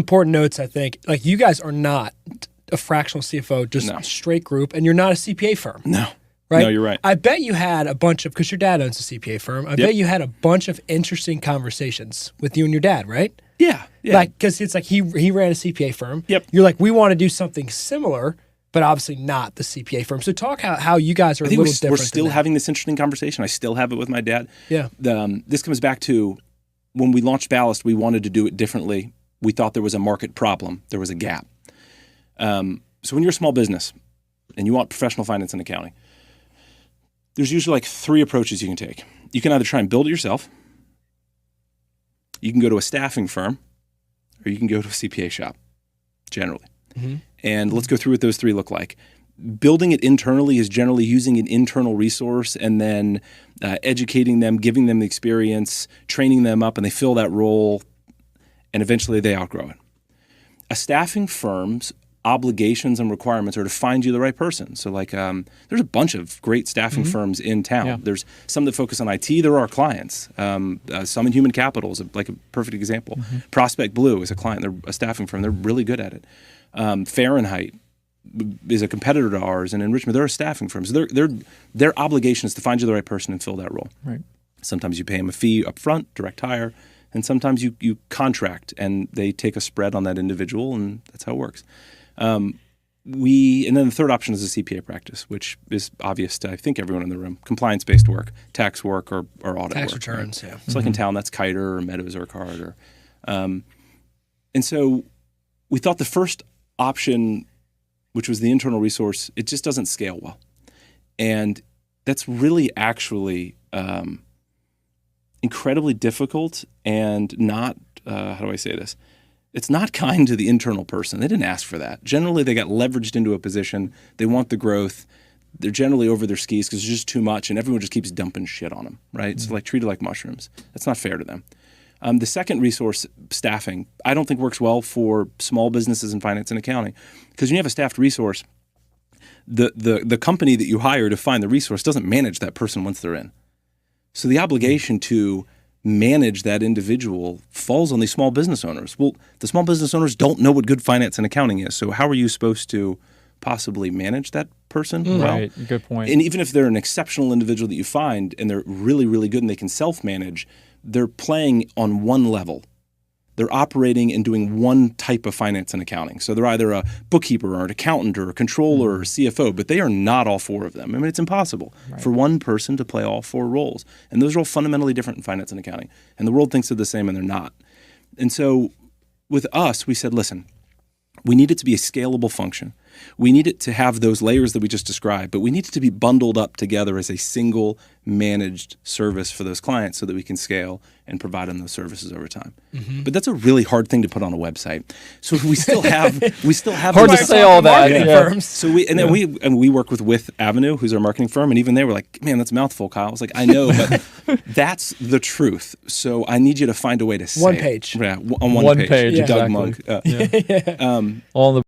Important notes, I think. Like, you guys are not a fractional CFO, just a straight group, and you're not a CPA firm. No. Right? No, you're right. I bet you had a bunch of, because your dad owns a CPA firm, I bet you had a bunch of interesting conversations with you and your dad, right? Yeah. Like, because it's like he ran a CPA firm. Yep. You're like, we want to do something similar, but obviously not the CPA firm. So talk how you guys are a little different. We're still having this interesting conversation. I still have it with my dad. Yeah. This comes back to when we launched Ballast, we wanted to do it differently. We thought there was a market problem. There was a gap. So when you're a small business and you want professional finance and accounting, there's usually like 3 approaches you can take. You can either try and build it yourself, you can go to a staffing firm, or you can go to a CPA shop, generally. Mm-hmm. And let's go through what those 3 look like. Building it internally is generally using an internal resource and then educating them, giving them the experience, training them up, and they fill that role, and eventually they outgrow it. A staffing firm's obligations and requirements are to find you the right person. So like there's a bunch of great staffing firms in town. Yeah. There's some that focus on IT. There are clients. Some in human capital is like a perfect example. Mm-hmm. Prospect Blue is a client. They're a staffing firm. They're really good at it. Fahrenheit is a competitor to ours, and in Richmond, they're a staffing firm. So their obligation is to find you the right person and fill that role. Right. Sometimes you pay them a fee up front, direct hire, and sometimes you contract, and they take a spread on that individual, and that's how it works. And then the third option is a CPA practice, which is obvious to, I think, everyone in the room. Compliance-based work, tax work, or audit tax work. returns, right? Yeah. So like in town, that's Kiter or Meadows or Card. And so we thought the first option, which was the internal resource, it just doesn't scale well. And that's really actually incredibly difficult and not, how do I say this? It's not kind to the internal person. They didn't ask for that. Generally, they got leveraged into a position. They want the growth. They're generally over their skis because there's just too much, and everyone just keeps dumping shit on them, right? Mm-hmm. So like treated like mushrooms. That's not fair to them. The second resource, staffing, I don't think works well for small businesses in finance and accounting, because when you have a staffed resource, the company that you hire to find the resource doesn't manage that person once they're in. So the obligation to manage that individual falls on these small business owners. Well, the small business owners don't know what good finance and accounting is. So how are you supposed to possibly manage that person? Right, good point. And even if they're an exceptional individual that you find and they're really, really good and they can self-manage, they're playing on one level. They're operating and doing one type of finance and accounting. So they're either a bookkeeper or an accountant or a controller or a CFO, but they are not all 4 of them. I mean, it's impossible for one person to play all 4 roles. And those are all fundamentally different in finance and accounting. And the world thinks they're the same, and they're not. And so with us, we said, listen, we need it to be a scalable function. We need it to have those layers that we just described, but we need it to be bundled up together as a single managed service for those clients so that we can scale and provide them those services over time. Mm-hmm. But that's a really hard thing to put on a website. So we still have hard to say all that. Firms. So we work with Avenue, who's our marketing firm, and even they were like, "Man, that's a mouthful, Kyle." I was like, "I know, but that's the truth." So I need you to find a way to say one page. Yeah, on one page. Yeah, Doug exactly. Monk. All the